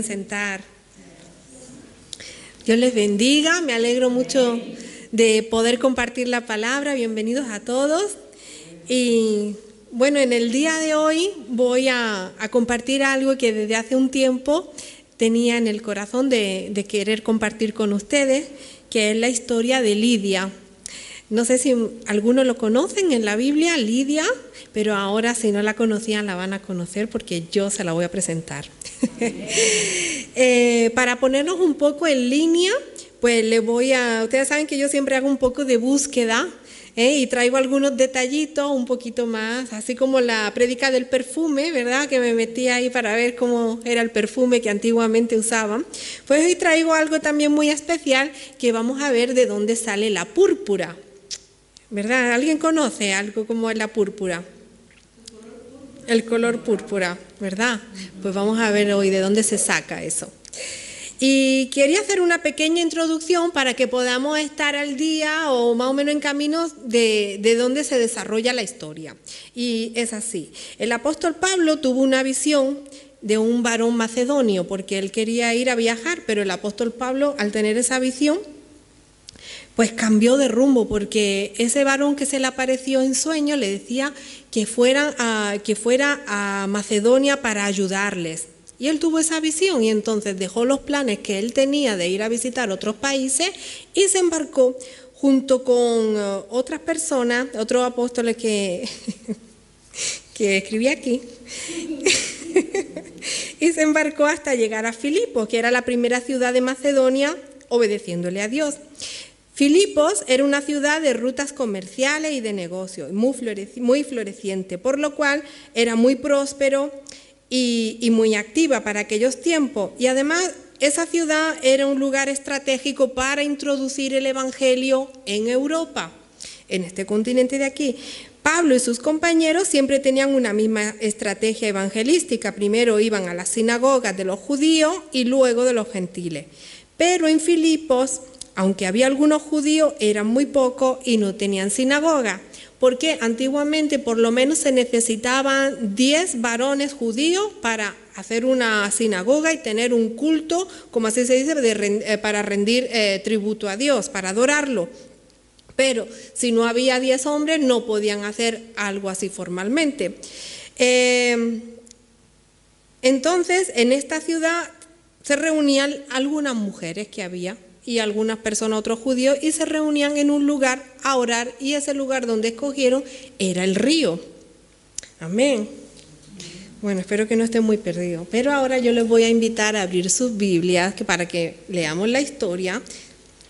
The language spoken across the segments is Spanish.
Sentar. Dios les bendiga, me alegro mucho de poder compartir la palabra. Bienvenidos a todos. Y bueno, en el día de hoy voy a compartir algo que desde hace un tiempo tenía en el corazón de querer compartir con ustedes, que es la historia de Lidia. No sé si algunos lo conocen en la Biblia, Lidia, pero ahora si no la conocían la van a conocer porque yo se la voy a presentar. Para ponernos un poco en línea, pues ustedes saben que yo siempre hago un poco de búsqueda y traigo algunos detallitos un poquito más, así como la prédica del perfume, ¿verdad? Que me metí ahí para ver cómo era el perfume que antiguamente usaban. Pues hoy traigo algo también muy especial que vamos a ver de dónde sale la púrpura, ¿verdad? ¿Alguien conoce algo como es la púrpura? El color púrpura, ¿verdad? Pues vamos a ver hoy de dónde se saca eso. Y quería hacer una pequeña introducción para que podamos estar al día o más o menos en camino de dónde se desarrolla la historia. Y es así. El apóstol Pablo tuvo una visión de un varón macedonio porque él quería ir a viajar, pero el apóstol Pablo, al tener esa visión, pues cambió de rumbo porque ese varón que se le apareció en sueño le decía que fuera a Macedonia para ayudarles. Y él tuvo esa visión y entonces dejó los planes que él tenía de ir a visitar otros países y se embarcó junto con otras personas, otros apóstoles que escribí aquí, y se embarcó hasta llegar a Filipos, que era la primera ciudad de Macedonia, obedeciéndole a Dios. Filipos era una ciudad de rutas comerciales y de negocios, muy floreciente, por lo cual era muy próspero y muy activa para aquellos tiempos. Y además esa ciudad era un lugar estratégico para introducir el Evangelio en Europa, en este continente de aquí. Pablo y sus compañeros siempre tenían una misma estrategia evangelística. Primero iban a las sinagogas de los judíos y luego de los gentiles. Pero en Filipos, aunque había algunos judíos, eran muy pocos y no tenían sinagoga, porque antiguamente por lo menos se necesitaban 10 varones judíos para hacer una sinagoga y tener un culto, como así se dice, para rendir tributo a Dios, para adorarlo. Pero si no había 10 hombres, no podían hacer algo así formalmente. Entonces, en esta ciudad se reunían algunas mujeres que había, y algunas personas, otros judíos, y se reunían en un lugar a orar, y ese lugar donde escogieron era el río. Amén. Bueno, espero que no estén muy perdidos, pero ahora yo les voy a invitar a abrir sus Biblias para que leamos la historia,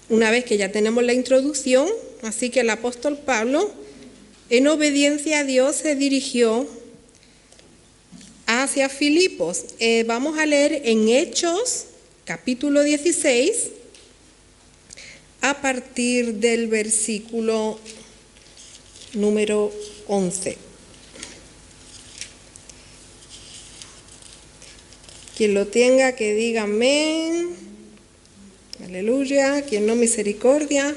una vez que ya tenemos la introducción. Así que el apóstol Pablo, en obediencia a Dios, se dirigió hacia Filipos. Vamos a leer en Hechos, capítulo 16, a partir del versículo número 11. Quien lo tenga que diga amén, aleluya, quien no, misericordia.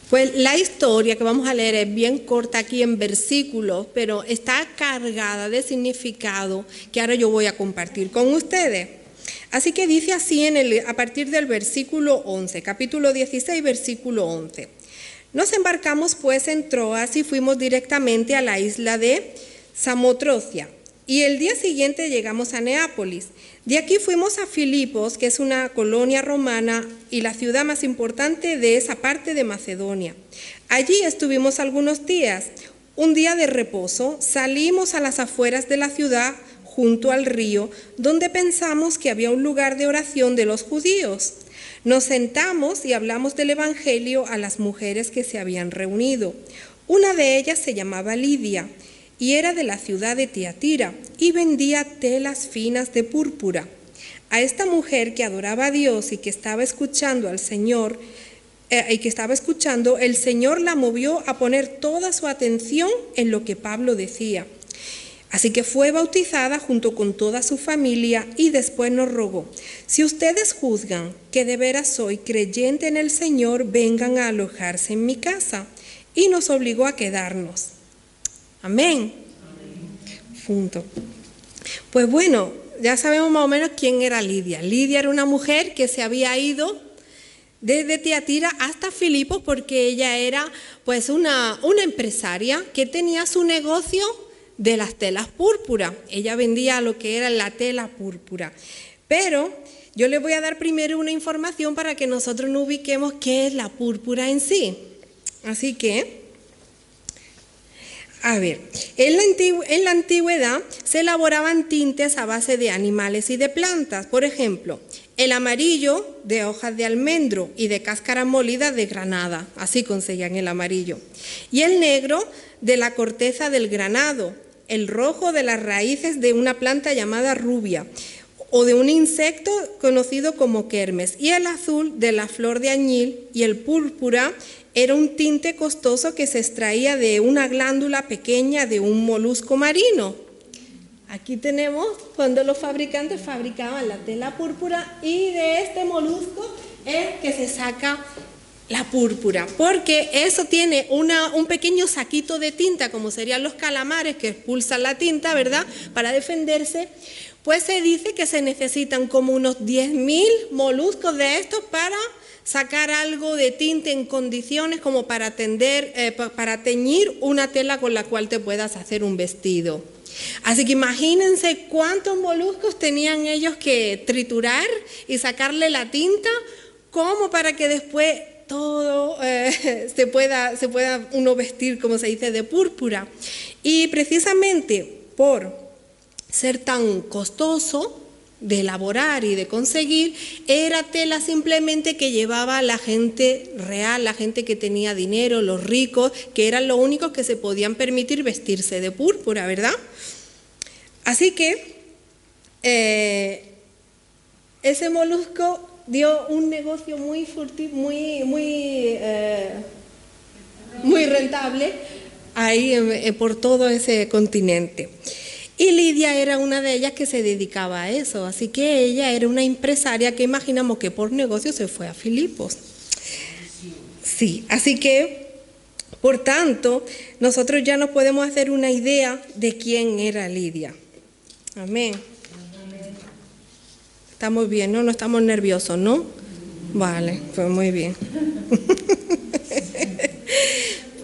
Pues la historia que vamos a leer es bien corta aquí en versículos, pero está cargada de significado que ahora yo voy a compartir con ustedes. Así que dice así a partir del versículo 11, capítulo 16, versículo 11. Nos embarcamos pues en Troas y fuimos directamente a la isla de Samotrocia. Y el día siguiente llegamos a Neápolis. De aquí fuimos a Filipos, que es una colonia romana y la ciudad más importante de esa parte de Macedonia. Allí estuvimos algunos días. Un día de reposo salimos a las afueras de la ciudad, junto al río, donde pensamos que había un lugar de oración de los judíos. Nos sentamos y hablamos del Evangelio a las mujeres que se habían reunido. Una de ellas se llamaba Lidia, y era de la ciudad de Tiatira, y vendía telas finas de púrpura. A esta mujer que adoraba a Dios y que estaba escuchando al Señor, el Señor la movió a poner toda su atención en lo que Pablo decía. Así que fue bautizada junto con toda su familia y después nos rogó: si ustedes juzgan que de veras soy creyente en el Señor, vengan a alojarse en mi casa. Y nos obligó a quedarnos. Amén. Punto. Pues bueno, ya sabemos más o menos quién era Lidia. Lidia era una mujer que se había ido desde Tiatira hasta Filipos porque ella era pues una empresaria que tenía su negocio de las telas púrpura. Ella vendía lo que era la tela púrpura. Pero yo les voy a dar primero una información para que nosotros nos ubiquemos qué es la púrpura en sí. Así que, a ver, en la antigüedad se elaboraban tintes a base de animales y de plantas. Por ejemplo, el amarillo de hojas de almendro y de cáscara molida de granada. Así conseguían el amarillo. Y el negro de la corteza del granado. El rojo de las raíces de una planta llamada rubia o de un insecto conocido como kermes, y el azul de la flor de añil, y el púrpura era un tinte costoso que se extraía de una glándula pequeña de un molusco marino. Aquí tenemos cuando los fabricantes fabricaban la tela púrpura y de este molusco es que se saca la púrpura, porque eso tiene un pequeño saquito de tinta, como serían los calamares que expulsan la tinta, ¿verdad?, para defenderse. Pues se dice que se necesitan como unos 10.000 moluscos de estos para sacar algo de tinta en condiciones como para teñir una tela con la cual te puedas hacer un vestido. Así que imagínense cuántos moluscos tenían ellos que triturar y sacarle la tinta, como para que después todo se pueda uno vestir, como se dice, de púrpura. Y precisamente por ser tan costoso de elaborar y de conseguir, era tela simplemente que llevaba la gente real, la gente que tenía dinero, los ricos, que eran los únicos que se podían permitir vestirse de púrpura, ¿verdad? Así que ese molusco dio un negocio muy rentable ahí por todo ese continente. Y Lidia era una de ellas que se dedicaba a eso, así que ella era una empresaria que imaginamos que por negocio se fue a Filipos. Sí, así que, por tanto, nosotros ya nos podemos hacer una idea de quién era Lidia. Amén. Estamos bien, ¿no? No estamos nerviosos, ¿no? Vale, pues muy bien.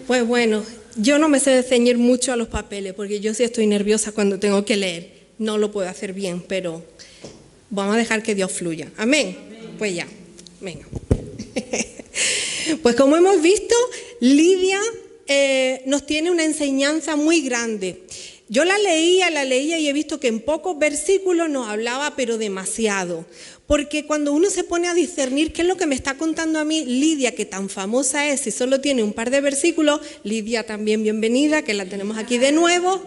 Pues bueno, yo no me sé ceñir mucho a los papeles, porque yo sí estoy nerviosa cuando tengo que leer. No lo puedo hacer bien, pero vamos a dejar que Dios fluya. Amén. Pues ya, venga. Pues como hemos visto, Lidia nos tiene una enseñanza muy grande. Yo la leía y he visto que en pocos versículos nos hablaba, pero demasiado. Porque cuando uno se pone a discernir qué es lo que me está contando a mí Lidia, que tan famosa es y solo tiene un par de versículos, Lidia también bienvenida, que la tenemos aquí de nuevo.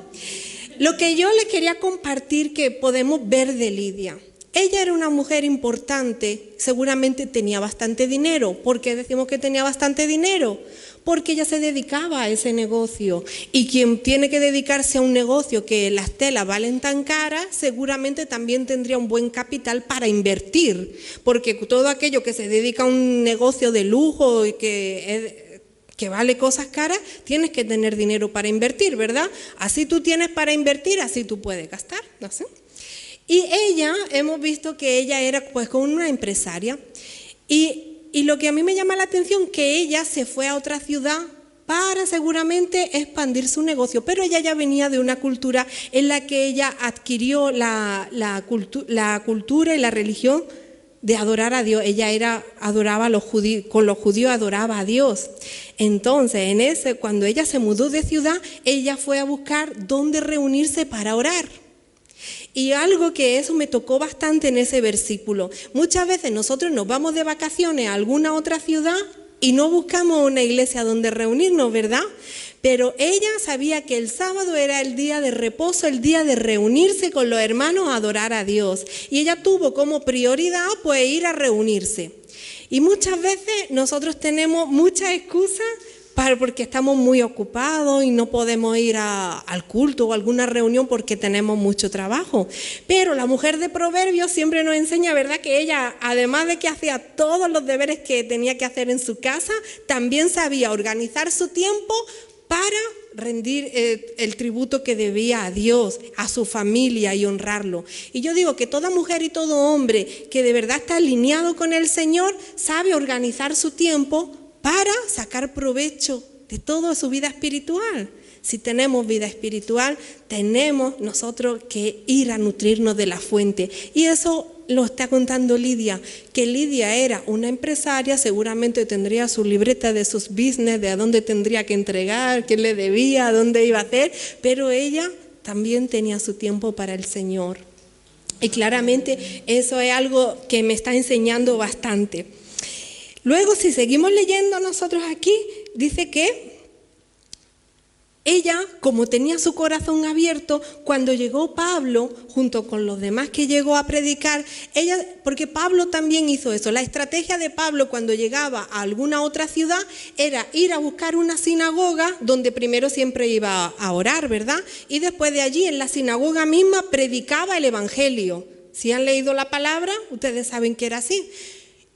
Lo que yo les quería compartir que podemos ver de Lidia. Ella era una mujer importante, seguramente tenía bastante dinero. ¿Por qué decimos que tenía bastante dinero? Porque ella se dedicaba a ese negocio, y quien tiene que dedicarse a un negocio que las telas valen tan caras, seguramente también tendría un buen capital para invertir, porque todo aquello que se dedica a un negocio de lujo y que vale cosas caras, tienes que tener dinero para invertir, ¿verdad? Así tú tienes para invertir, así tú puedes gastar, ¿no sé? Y ella, hemos visto que ella era pues como una empresaria, y lo que a mí me llama la atención, que ella se fue a otra ciudad para seguramente expandir su negocio, pero ella ya venía de una cultura en la que ella adquirió la cultura y la religión de adorar a Dios. Ella adoraba a los judíos, con los judíos adoraba a Dios. Entonces, cuando ella se mudó de ciudad, ella fue a buscar dónde reunirse para orar. Y algo que eso me tocó bastante en ese versículo. Muchas veces nosotros nos vamos de vacaciones a alguna otra ciudad y no buscamos una iglesia donde reunirnos, ¿verdad? Pero ella sabía que el sábado era el día de reposo, el día de reunirse con los hermanos a adorar a Dios. Y ella tuvo como prioridad pues ir a reunirse. Y muchas veces nosotros tenemos muchas excusas porque estamos muy ocupados y no podemos ir al culto o a alguna reunión porque tenemos mucho trabajo. Pero la mujer de Proverbios siempre nos enseña, ¿verdad?, que ella, además de que hacía todos los deberes que tenía que hacer en su casa, también sabía organizar su tiempo para rendir el tributo que debía a Dios, a su familia y honrarlo. Y yo digo que toda mujer y todo hombre que de verdad está alineado con el Señor sabe organizar su tiempo para sacar provecho de toda su vida espiritual. Si tenemos vida espiritual, tenemos nosotros que ir a nutrirnos de la fuente. Y eso lo está contando Lidia, que Lidia era una empresaria, seguramente tendría su libreta de sus business, de a dónde tendría que entregar, qué le debía, a dónde iba a hacer, pero ella también tenía su tiempo para el Señor. Y claramente eso es algo que me está enseñando bastante. Luego, si seguimos leyendo nosotros aquí, dice que ella, como tenía su corazón abierto, cuando llegó Pablo, junto con los demás que llegó a predicar, ella, porque Pablo también hizo eso. La estrategia de Pablo cuando llegaba a alguna otra ciudad era ir a buscar una sinagoga donde primero siempre iba a orar, ¿verdad? Y después de allí, en la sinagoga misma, predicaba el evangelio. Si han leído la palabra, ustedes saben que era así.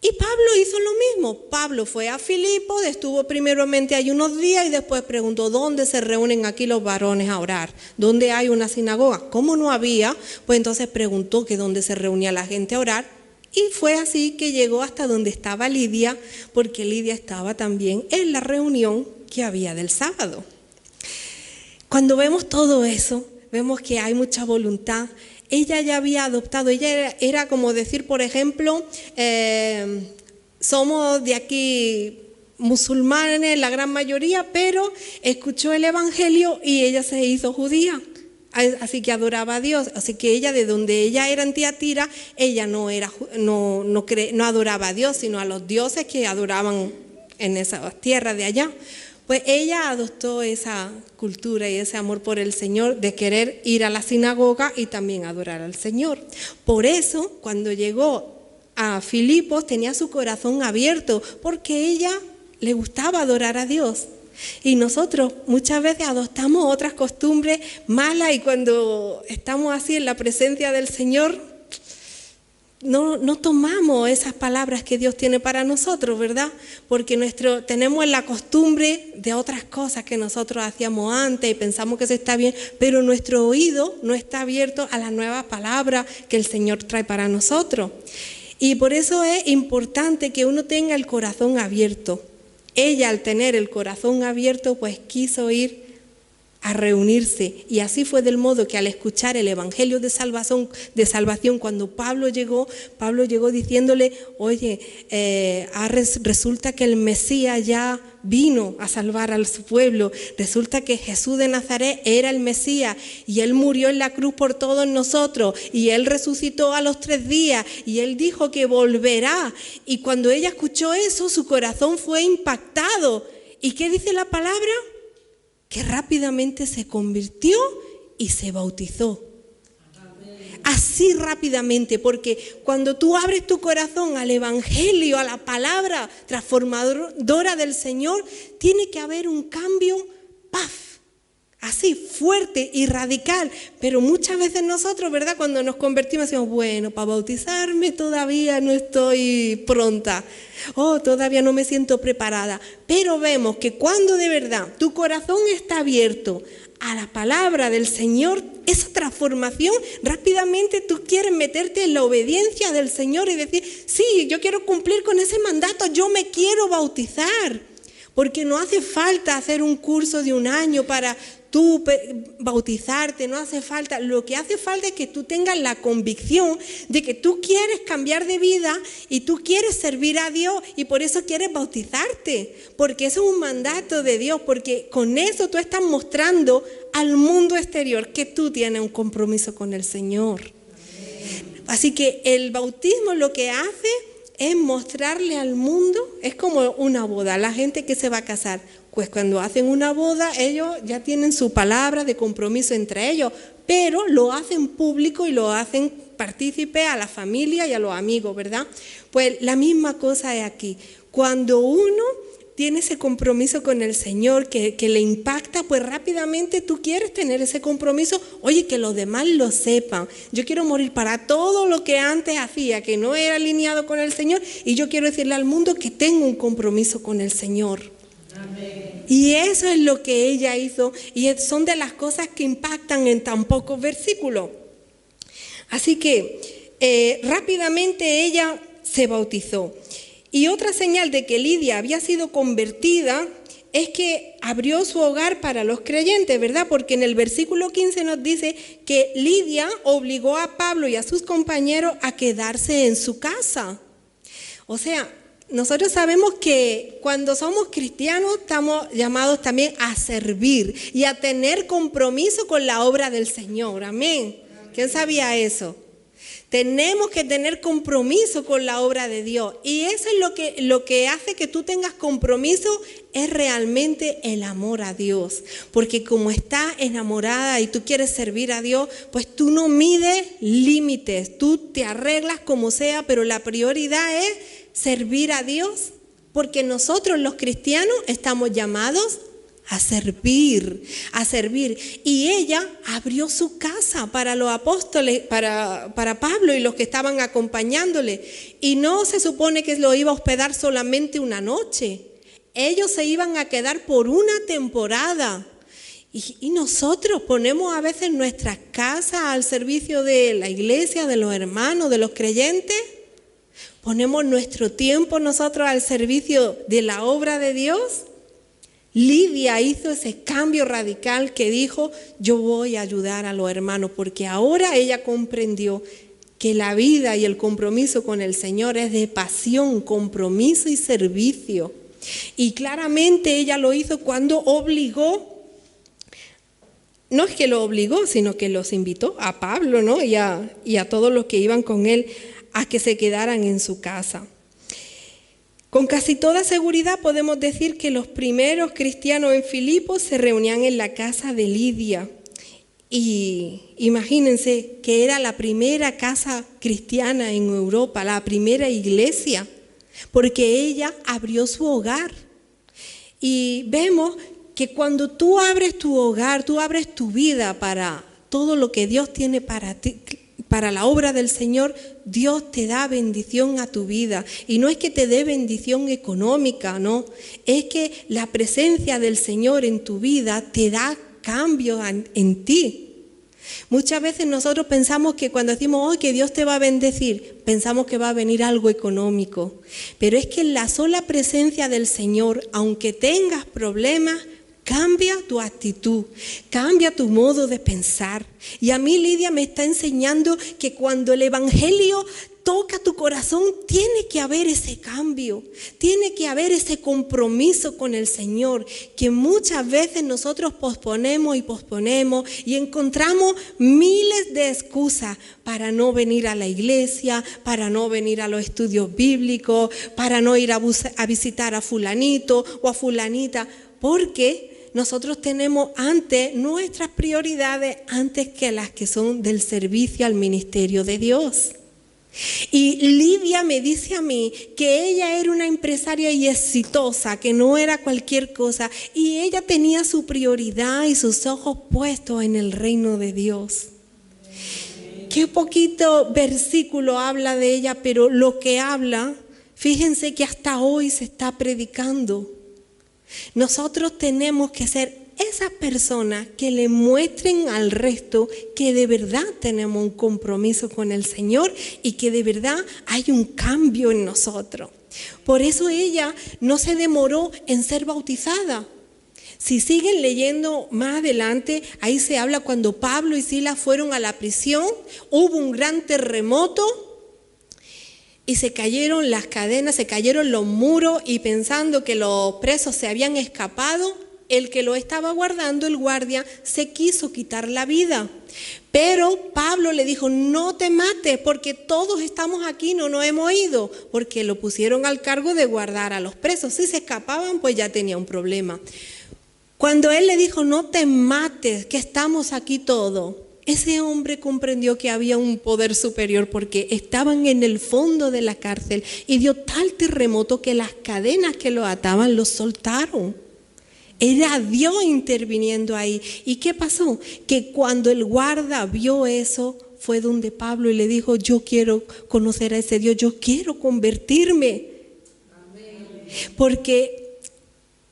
Y Pablo hizo lo mismo. Pablo fue a Filipos, estuvo primeramente ahí unos días y después preguntó, ¿dónde se reúnen aquí los varones a orar? ¿Dónde hay una sinagoga? ¿Cómo no había? Pues entonces preguntó que dónde se reunía la gente a orar. Y fue así que llegó hasta donde estaba Lidia, porque Lidia estaba también en la reunión que había del sábado. Cuando vemos todo eso, vemos que hay mucha voluntad. Ella ya había adoptado, ella era como decir, por ejemplo, somos de aquí musulmanes, la gran mayoría, pero escuchó el evangelio y ella se hizo judía, así que adoraba a Dios. Así que ella, de donde ella era en Tiatira, ella no adoraba a Dios, sino a los dioses que adoraban en esas tierras de allá. Pues ella adoptó esa cultura y ese amor por el Señor de querer ir a la sinagoga y también adorar al Señor. Por eso, cuando llegó a Filipos, tenía su corazón abierto, porque ella le gustaba adorar a Dios. Y nosotros muchas veces adoptamos otras costumbres malas y cuando estamos así en la presencia del Señor, no tomamos esas palabras que Dios tiene para nosotros, ¿verdad? Porque tenemos la costumbre de otras cosas que nosotros hacíamos antes y pensamos que eso está bien, pero nuestro oído no está abierto a las nuevas palabras que el Señor trae para nosotros. Y por eso es importante que uno tenga el corazón abierto. Ella, al tener el corazón abierto, pues quiso ir a reunirse, y así fue del modo que al escuchar el evangelio de salvación, cuando Pablo llegó diciéndole, oye, resulta que el Mesías ya vino a salvar a su pueblo, resulta que Jesús de Nazaret era el Mesías y Él murió en la cruz por todos nosotros y Él resucitó a los 3 días y Él dijo que volverá. Y cuando ella escuchó eso, su corazón fue impactado. ¿Y qué dice la palabra? Que rápidamente se convirtió y se bautizó. Así rápidamente, porque cuando tú abres tu corazón al evangelio, a la palabra transformadora del Señor, tiene que haber un cambio, ¡paf!, así fuerte y radical. Pero muchas veces nosotros, ¿verdad?, cuando nos convertimos decimos, bueno, para bautizarme todavía no estoy pronta, todavía no me siento preparada. Pero vemos que cuando de verdad tu corazón está abierto a la palabra del Señor, esa transformación, rápidamente tú quieres meterte en la obediencia del Señor y decir, sí, yo quiero cumplir con ese mandato, yo me quiero bautizar. Porque no hace falta hacer un curso de 1 año para tú bautizarte, no hace falta. Lo que hace falta es que tú tengas la convicción de que tú quieres cambiar de vida y tú quieres servir a Dios y por eso quieres bautizarte, porque eso es un mandato de Dios, porque con eso tú estás mostrando al mundo exterior que tú tienes un compromiso con el Señor. Así que el bautismo lo que hace es mostrarle al mundo, es como una boda, la gente que se va a casar, pues cuando hacen una boda ellos ya tienen su palabra de compromiso entre ellos, pero lo hacen público y lo hacen partícipe a la familia y a los amigos, ¿verdad? Pues la misma cosa es aquí, cuando uno tiene ese compromiso con el Señor que le impacta, pues rápidamente tú quieres tener ese compromiso. Oye, que los demás lo sepan. Yo quiero morir para todo lo que antes hacía, que no era alineado con el Señor, y yo quiero decirle al mundo que tengo un compromiso con el Señor. Amén. Y eso es lo que ella hizo, y son de las cosas que impactan en tan pocos versículos. Así que rápidamente ella se bautizó. Y otra señal de que Lidia había sido convertida es que abrió su hogar para los creyentes, ¿verdad? Porque en el versículo 15 nos dice que Lidia obligó a Pablo y a sus compañeros a quedarse en su casa. O sea, nosotros sabemos que cuando somos cristianos estamos llamados también a servir y a tener compromiso con la obra del Señor. Amén. ¿Quién sabía eso? Tenemos que tener compromiso con la obra de Dios. Y eso es lo que hace que tú tengas compromiso, es realmente el amor a Dios. Porque como estás enamorada y tú quieres servir a Dios, pues tú no mides límites. Tú te arreglas como sea, pero la prioridad es servir a Dios. Porque nosotros los cristianos estamos llamados a servir. Y ella abrió su casa para los apóstoles, para Pablo y los que estaban acompañándole. Y no se supone que lo iba a hospedar solamente una noche. Ellos se iban a quedar por una temporada. Y nosotros ponemos a veces nuestras casas al servicio de la iglesia, de los hermanos, de los creyentes. Ponemos nuestro tiempo nosotros al servicio de la obra de Dios. Lidia hizo ese cambio radical que dijo, yo voy a ayudar a los hermanos, porque ahora ella comprendió que la vida y el compromiso con el Señor es de pasión, compromiso y servicio. Y claramente ella lo hizo cuando obligó, no es que lo obligó, sino que los invitó a Pablo, ¿no? y a todos los que iban con él a que se quedaran en su casa. Con casi toda seguridad podemos decir que los primeros cristianos en Filipos se reunían en la casa de Lidia. Y imagínense que era la primera casa cristiana en Europa, la primera iglesia, porque ella abrió su hogar. Y vemos que cuando tú abres tu hogar, tú abres tu vida para todo lo que Dios tiene para ti, para la obra del Señor, Dios te da bendición a tu vida. Y no es que te dé bendición económica, no. Es que la presencia del Señor en tu vida te da cambio en ti. Muchas veces nosotros pensamos que cuando decimos hoy que Dios te va a bendecir, pensamos que va a venir algo económico. Pero es que en la sola presencia del Señor, aunque tengas problemas, cambia tu actitud, cambia tu modo de pensar. Y a mí Lidia me está enseñando que cuando el Evangelio toca tu corazón, tiene que haber ese cambio, tiene que haber ese compromiso con el Señor, que muchas veces nosotros posponemos y encontramos miles de excusas para no venir a la iglesia, para no venir a los estudios bíblicos, para no ir a visitar a fulanito o a fulanita, porque nosotros tenemos antes nuestras prioridades antes que las que son del servicio al ministerio de Dios. Y Lidia me dice a mí que ella era una empresaria y exitosa, que no era cualquier cosa, y ella tenía su prioridad y sus ojos puestos en el reino de Dios. Qué poquito versículo habla de ella, pero lo que habla, fíjense que hasta hoy se está predicando. Nosotros tenemos que ser esas personas que le muestren al resto que de verdad tenemos un compromiso con el Señor y que de verdad hay un cambio en nosotros. Por eso ella no se demoró en ser bautizada. Si siguen leyendo más adelante, ahí se habla cuando Pablo y Silas fueron a la prisión, hubo un gran terremoto. Y se cayeron las cadenas, se cayeron los muros, y pensando que los presos se habían escapado, el que lo estaba guardando, el guardia, se quiso quitar la vida. Pero Pablo le dijo, no te mates, porque todos estamos aquí, no nos hemos ido, porque lo pusieron al cargo de guardar a los presos. Si se escapaban, pues ya tenía un problema. Cuando él le dijo, no te mates, que estamos aquí todos, ese hombre comprendió que había un poder superior porque estaban en el fondo de la cárcel y dio tal terremoto que las cadenas que lo ataban los soltaron. Era Dios interviniendo ahí. ¿Y qué pasó? Que cuando el guarda vio eso, fue donde Pablo y le dijo, yo quiero conocer a ese Dios, yo quiero convertirme. Amén. Porque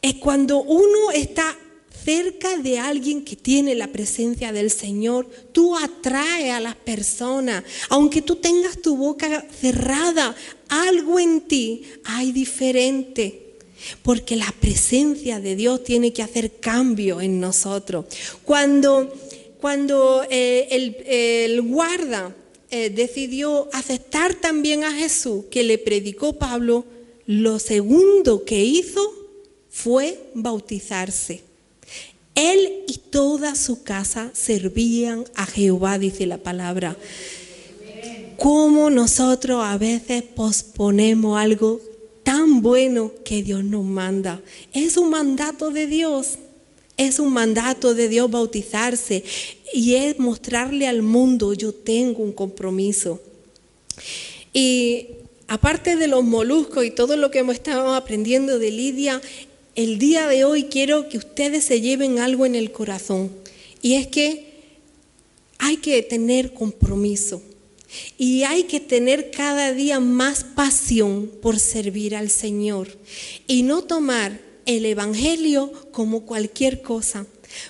es cuando uno está cerca de alguien que tiene la presencia del Señor, tú atraes a las personas. Aunque tú tengas tu boca cerrada, algo en ti hay diferente. Porque la presencia de Dios tiene que hacer cambio en nosotros. Cuando el guarda decidió aceptar también a Jesús, que le predicó Pablo, lo segundo que hizo fue bautizarse. Él y toda su casa servían a Jehová, dice la palabra. Cómo nosotros a veces posponemos algo tan bueno que Dios nos manda. Es un mandato de Dios. Es un mandato de Dios bautizarse. Y es mostrarle al mundo, yo tengo un compromiso. Y aparte de los moluscos y todo lo que hemos estado aprendiendo de Lidia, el día de hoy quiero que ustedes se lleven algo en el corazón. Y es que hay que tener compromiso. Y hay que tener cada día más pasión por servir al Señor y no tomar el Evangelio como cualquier cosa,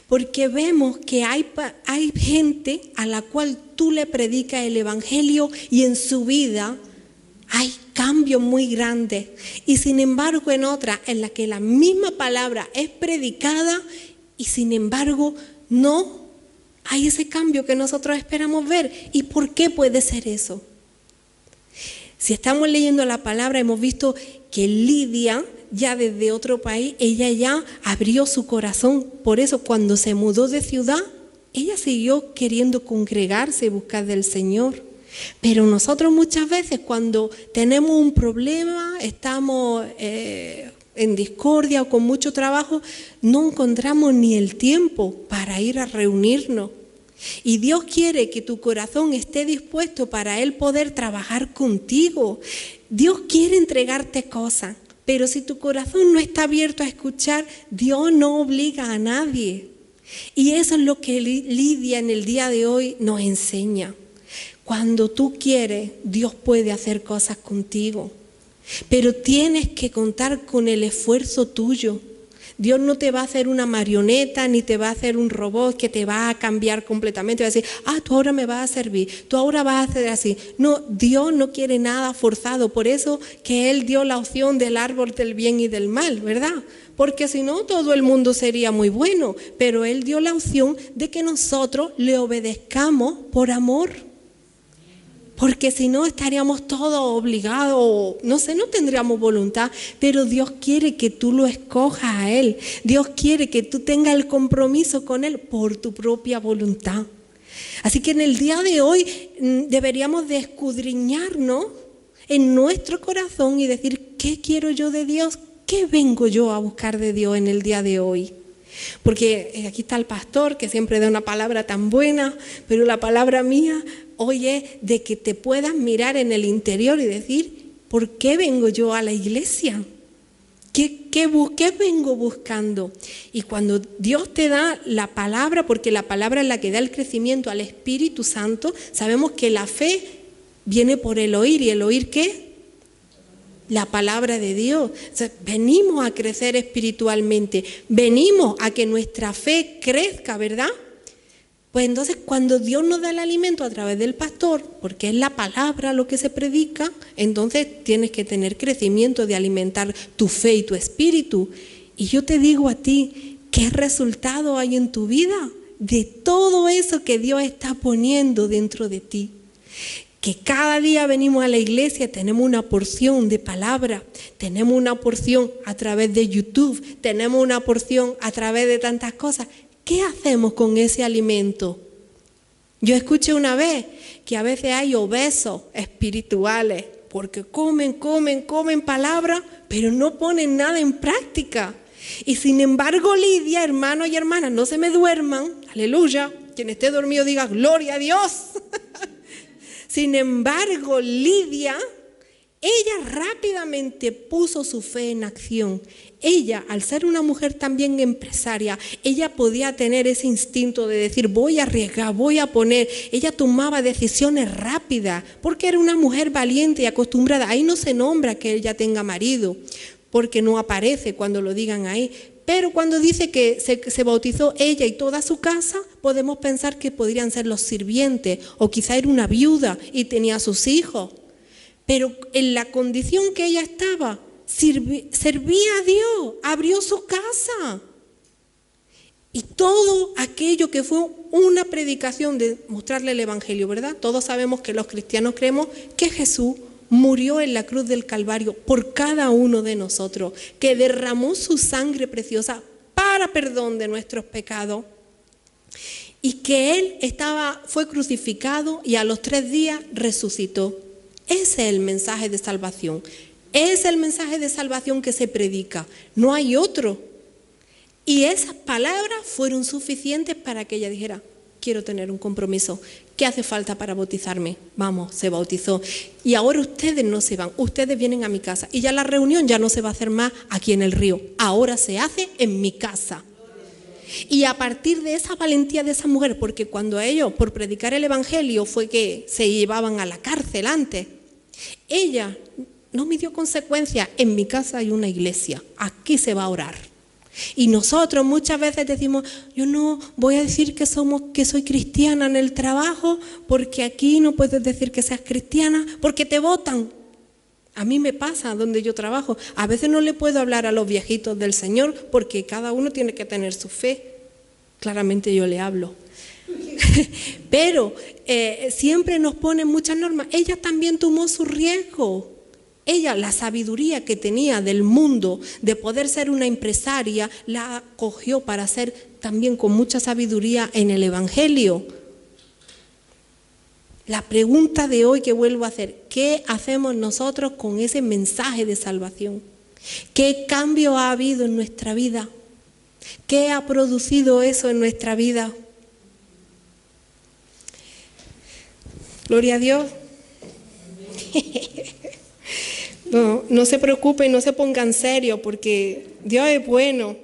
porque vemos que hay gente a la cual tú le predicas el Evangelio y en su vida hay cambios muy grandes, y sin embargo en otra en la que la misma palabra es predicada y sin embargo no hay ese cambio que nosotros esperamos ver. ¿Y por qué puede ser eso? Si estamos leyendo la palabra, hemos visto que Lidia, ya desde otro país, ella ya abrió su corazón. Por eso, cuando se mudó de ciudad, ella siguió queriendo congregarse y buscar del Señor. Pero nosotros muchas veces, cuando tenemos un problema, estamos en discordia o con mucho trabajo, no encontramos ni el tiempo para ir a reunirnos. Y Dios quiere que tu corazón esté dispuesto para Él poder trabajar contigo. Dios quiere entregarte cosas, pero si tu corazón no está abierto a escuchar, Dios no obliga a nadie. Y eso es lo que Lidia en el día de hoy nos enseña. Cuando tú quieres, Dios puede hacer cosas contigo, pero tienes que contar con el esfuerzo tuyo. Dios no te va a hacer una marioneta ni te va a hacer un robot que te va a cambiar completamente. Va a decir, tú ahora me vas a servir, tú ahora vas a hacer así. No, Dios no quiere nada forzado. Por eso que Él dio la opción del árbol del bien y del mal, ¿verdad? Porque si no, todo el mundo sería muy bueno. Pero Él dio la opción de que nosotros le obedezcamos por amor. Porque si no estaríamos todos obligados, no tendríamos voluntad, pero Dios quiere que tú lo escojas a Él. Dios quiere que tú tengas el compromiso con Él por tu propia voluntad. Así que en el día de hoy deberíamos de escudriñarnos en nuestro corazón y decir, ¿qué quiero yo de Dios? ¿Qué vengo yo a buscar de Dios en el día de hoy? Porque aquí está el pastor que siempre da una palabra tan buena, pero la palabra mía hoy es de que te puedas mirar en el interior y decir, ¿por qué vengo yo a la iglesia? ¿Qué vengo buscando? Y cuando Dios te da la palabra, porque la palabra es la que da el crecimiento al Espíritu Santo, sabemos que la fe viene por el oír. ¿Y el oír qué? La palabra de Dios. O sea, venimos a crecer espiritualmente, venimos a que nuestra fe crezca, ¿verdad? Pues entonces cuando Dios nos da el alimento a través del pastor, porque es la palabra lo que se predica, entonces tienes que tener crecimiento de alimentar tu fe y tu espíritu. Y yo te digo a ti, ¿qué resultado hay en tu vida de todo eso que Dios está poniendo dentro de ti? Que cada día venimos a la iglesia, tenemos una porción de palabra, tenemos una porción a través de YouTube, tenemos una porción a través de tantas cosas. ¿Qué hacemos con ese alimento? Yo escuché una vez que a veces hay obesos espirituales porque comen palabra, pero no ponen nada en práctica. Y sin embargo, Lidia, hermanos y hermanas, no se me duerman, aleluya, Quien esté dormido diga gloria a Dios. Sin embargo, Lidia, ella rápidamente puso su fe en acción. Ella, al ser una mujer también empresaria, ella podía tener ese instinto de decir, voy a arriesgar, voy a poner. Ella tomaba decisiones rápidas porque era una mujer valiente y acostumbrada. Ahí no se nombra que ella tenga marido, porque no aparece cuando lo digan ahí. Pero cuando dice que se bautizó ella y toda su casa, podemos pensar que podrían ser los sirvientes, o quizá era una viuda y tenía a sus hijos. Pero en la condición que ella estaba, servía a Dios, abrió su casa. Y todo aquello que fue una predicación de mostrarle el Evangelio, ¿verdad? Todos sabemos que los cristianos creemos que Jesús murió en la cruz del Calvario por cada uno de nosotros, que derramó su sangre preciosa para perdón de nuestros pecados, y que Él fue crucificado y a los 3 días resucitó. Ese es el mensaje de salvación. Es el mensaje de salvación que se predica. No hay otro. Y esas palabras fueron suficientes para que ella dijera, quiero tener un compromiso. ¿Qué hace falta para bautizarme? Vamos, se bautizó. Y ahora ustedes no se van, ustedes vienen a mi casa. Y ya la reunión ya no se va a hacer más aquí en el río. Ahora se hace en mi casa. Y a partir de esa valentía de esa mujer, porque cuando a ellos, por predicar el Evangelio, fue que se llevaban a la cárcel antes, ella no midió consecuencias. En mi casa hay una iglesia, aquí se va a orar. Y nosotros muchas veces decimos, yo no voy a decir que soy cristiana en el trabajo, porque aquí no puedes decir que seas cristiana, porque te votan. A mí me pasa donde yo trabajo. A veces no le puedo hablar a los viejitos del Señor, porque cada uno tiene que tener su fe. Claramente yo le hablo. Pero siempre nos ponen muchas normas. Ella también tomó su riesgo. Ella, la sabiduría que tenía del mundo, de poder ser una empresaria, la cogió para ser también con mucha sabiduría en el Evangelio. La pregunta de hoy que vuelvo a hacer, ¿qué hacemos nosotros con ese mensaje de salvación? ¿Qué cambio ha habido en nuestra vida? ¿Qué ha producido eso en nuestra vida? Gloria a Dios. No se preocupen, no se pongan serios, porque Dios es bueno.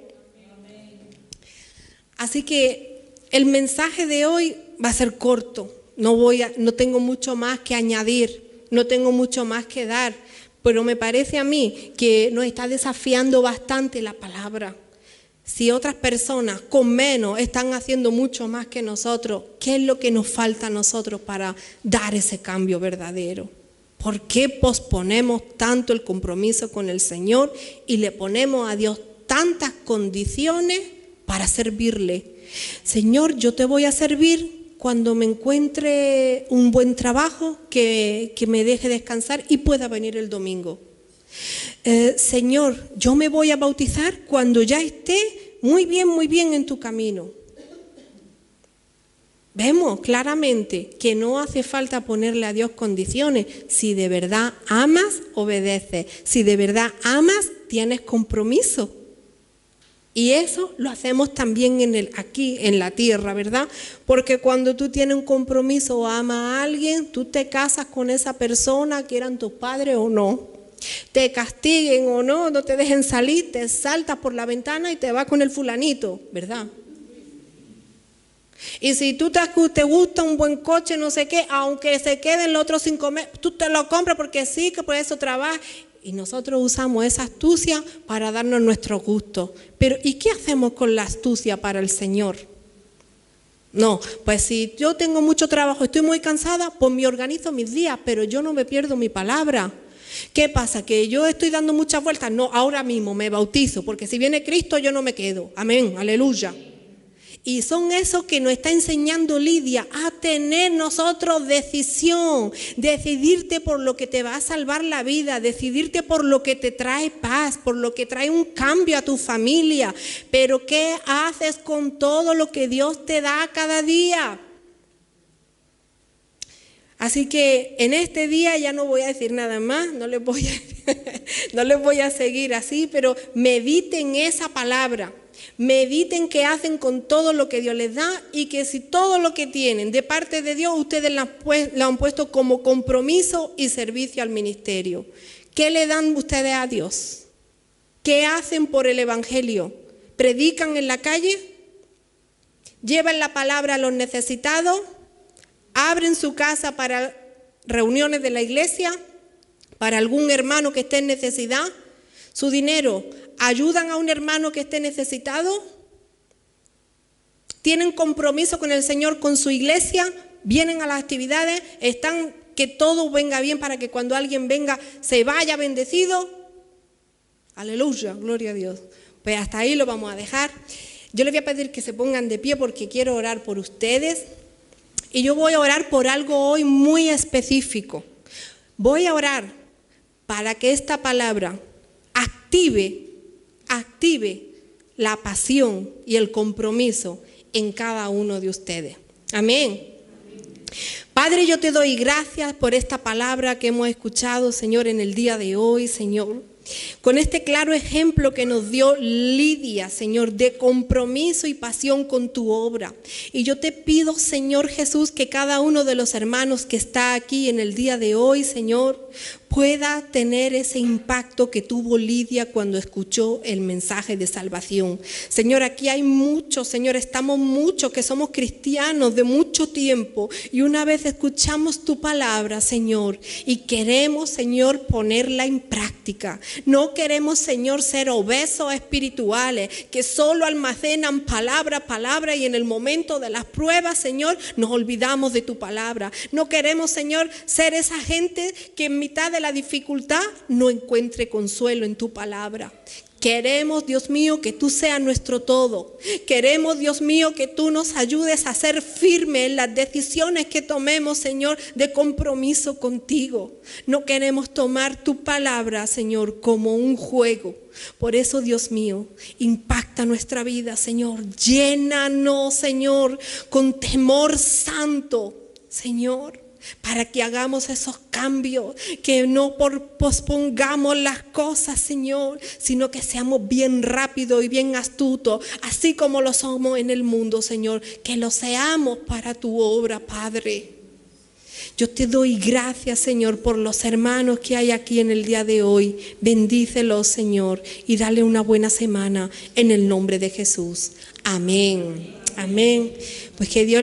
Así que el mensaje de hoy va a ser corto. No tengo mucho más que añadir, no tengo mucho más que dar, pero me parece a mí que nos está desafiando bastante la palabra. Si otras personas con menos están haciendo mucho más que nosotros, ¿qué es lo que nos falta a nosotros para dar ese cambio verdadero? ¿Por qué posponemos tanto el compromiso con el Señor y le ponemos a Dios tantas condiciones para servirle? Señor, yo te voy a servir cuando me encuentre un buen trabajo que me deje descansar y pueda venir el domingo. Señor, yo me voy a bautizar cuando ya esté muy bien en tu camino. Vemos claramente que no hace falta ponerle a Dios condiciones. Si de verdad amas, obedeces. Si de verdad amas, tienes compromiso. Y eso lo hacemos también aquí en la tierra, ¿verdad? Porque cuando tú tienes un compromiso o amas a alguien, tú te casas con esa persona, quieran tus padres o no. Te castiguen o no, no te dejen salir, te saltas por la ventana y te vas con el fulanito, ¿verdad? Y si tú te gusta un buen coche, no sé qué, aunque se queden los otros 5 meses, tú te lo compras porque sí, que por eso trabajas. Y nosotros usamos esa astucia para darnos nuestro gusto. Pero ¿y qué hacemos con la astucia para el Señor? No, pues si yo tengo mucho trabajo, estoy muy cansada, pues me organizo mis días, pero yo no me pierdo mi palabra. ¿Qué pasa? ¿Que yo estoy dando muchas vueltas? No, ahora mismo me bautizo, porque si viene Cristo yo no me quedo. Amén, aleluya. Y son esos que nos está enseñando Lidia a tener nosotros decisión, decidirte por lo que te va a salvar la vida, decidirte por lo que te trae paz, por lo que trae un cambio a tu familia. Pero ¿qué haces con todo lo que Dios te da cada día? Así que en este día ya no voy a decir nada más, no les voy a seguir así, pero mediten esa palabra. Mediten qué hacen con todo lo que Dios les da y que si todo lo que tienen de parte de Dios, ustedes lo han puesto como compromiso y servicio al ministerio. ¿Qué le dan ustedes a Dios? ¿Qué hacen por el Evangelio? ¿Predican en la calle? ¿Llevan la palabra a los necesitados? ¿Abren su casa para reuniones de la iglesia? ¿Para algún hermano que esté en necesidad? ¿Su dinero ayudan a un hermano que esté necesitado? ¿Tienen compromiso con el Señor, con su iglesia? ¿Vienen a las actividades? ¿Están que todo venga bien para que cuando alguien venga se vaya bendecido? Aleluya, gloria a Dios. Pues hasta ahí lo vamos a dejar. Yo les voy a pedir que se pongan de pie porque quiero orar por ustedes. Y yo voy a orar por algo hoy muy específico. Voy a orar para que esta palabra active la pasión y el compromiso en cada uno de ustedes. Amén. Padre, yo te doy gracias por esta palabra que hemos escuchado, Señor, en el día de hoy, Señor. Con este claro ejemplo que nos dio Lidia, Señor, de compromiso y pasión con tu obra. Y yo te pido, Señor Jesús, que cada uno de los hermanos que está aquí en el día de hoy, Señor, pueda tener ese impacto que tuvo Lidia cuando escuchó el mensaje de salvación. Señor, aquí hay muchos, Señor, estamos muchos que somos cristianos de mucho tiempo y una vez escuchamos tu palabra, Señor, y queremos, Señor, ponerla en práctica. No queremos, Señor, ser obesos espirituales que solo almacenan palabra y en el momento de las pruebas, Señor, nos olvidamos de tu palabra. No queremos, Señor, ser esa gente que en mitad de la dificultad no encuentre consuelo en tu palabra. Queremos, Dios mío, que tú seas nuestro todo. Queremos, Dios mío, que tú nos ayudes a ser firmes en las decisiones que tomemos, Señor, de compromiso contigo. No queremos tomar tu palabra, Señor, como un juego. Por eso, Dios mío, impacta nuestra vida, Señor. Llénanos, Señor, con temor santo, Señor, para que hagamos esos cambios, que no pospongamos las cosas, Señor, sino que seamos bien rápidos y bien astutos, así como lo somos en el mundo, Señor, que lo seamos para tu obra, Padre. Yo te doy gracias, Señor, por los hermanos que hay aquí en el día de hoy. Bendícelos, Señor, y dale una buena semana en el nombre de Jesús. Amén. Amén. Pues que Dios